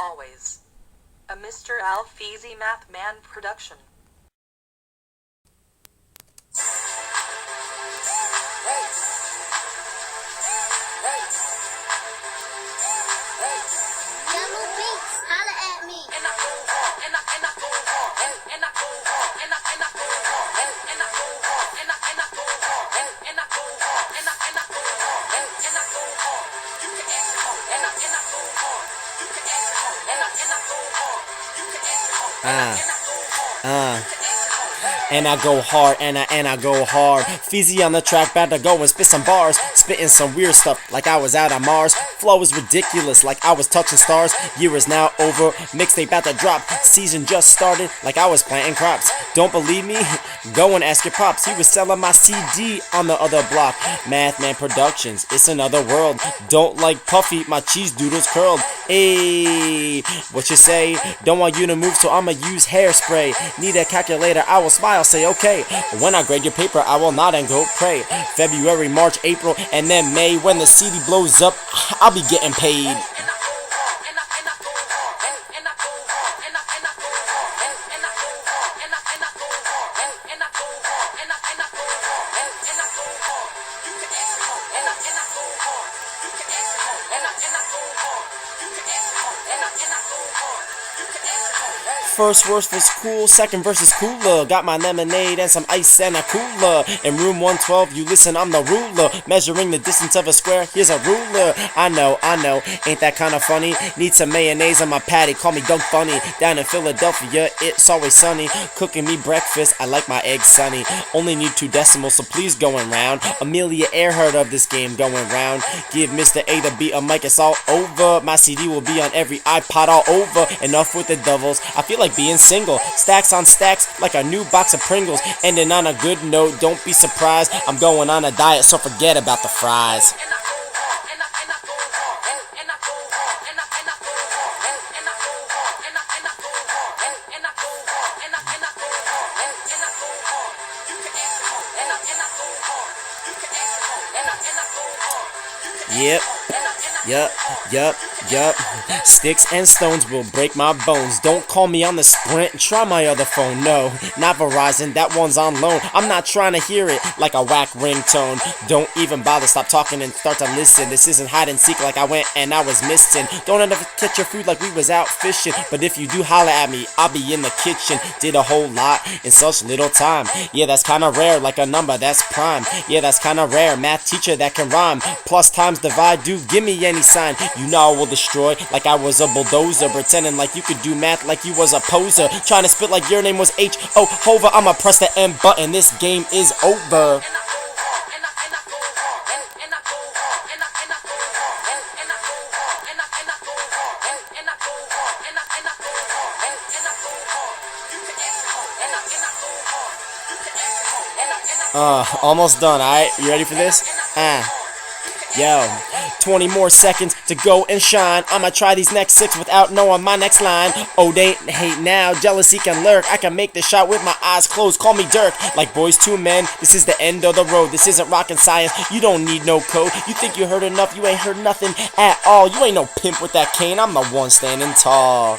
always. A Mr. Alfeezy Math Man production. Yellow beats, holla at me. And I go hard, and I go hard, and I go hard, and I go hard, and I go hard, and I go hard, and I go hard, and I go hard, and I go hard. You can ask hard, and I go hard. You can ask hard, and I go hard. You can ask hard, and I go hard. And I go hard, and I go hard. Feezy on the track, about to go and spit some bars. Spitting some weird stuff like I was out on Mars. Flow is ridiculous like I was touching stars. Year is now over, mixtape about to drop. Season just started like I was planting crops. Don't believe me? Go and ask your pops. He was selling my CD on the other block. Math Man Productions, it's another world. Don't like puffy, my cheese doodles curled. Ayy, what you say? Don't want you to move, so I'ma use hairspray. Need a calculator, I will smile, say okay. When I grade your paper, I will nod and go pray. February, March, April, and then May. When the CD blows up, I'll be getting paid. First verse was cool, second verse is cooler. Got my lemonade and some ice and a cooler. In room 112, you listen, I'm the ruler. Measuring the distance of a square, here's a ruler. I know, ain't that kinda funny? Need some mayonnaise on my patty, call me Doug Funny. Down in Philadelphia, it's always sunny. Cooking me breakfast, I like my eggs sunny. Only need 2 decimals, so please going round. Amelia Earhart of this game going round. Give Mr. A the beat a mic, it's all over. My CD will be on every iPod all over. Enough with the doubles, I feel like being single. Stacks on stacks like a new box of Pringles. Ending on a good note, don't be surprised. I'm going on a diet, so forget about the fries. Yup. Sticks and stones will break my bones. Don't call me on the Sprint, try my other phone. No, not Verizon, that one's on loan. I'm not trying to hear it like a whack ringtone. Don't even bother, stop talking and start to listen. This isn't hide and seek like I went and I was missing. Don't end up catch your food like we was out fishing. But if you do holler at me, I'll be in the kitchen. Did a whole lot in such little time. Yeah, that's kinda rare, like a number that's prime. Yeah, that's kinda rare, math teacher that can rhyme. Plus times divide, do give me any sign. You know I will destroy like I was a bulldozer. Pretending like you could do math like you was a poser. Trying to spit like your name was H.O. Hover. I'ma press the M button, this game is over. Almost done, alright? You ready for this? Yo, 20 more seconds to go and shine. I'ma try these next 6 without knowing my next line. Oh, they ain't hate now, jealousy can lurk. I can make the shot with my eyes closed, call me Dirk. Like Boys II Men, this is the end of the road. This isn't rocket science, you don't need no code. You think you heard enough, you ain't heard nothing at all. You ain't no pimp with that cane, I'm the one standing tall.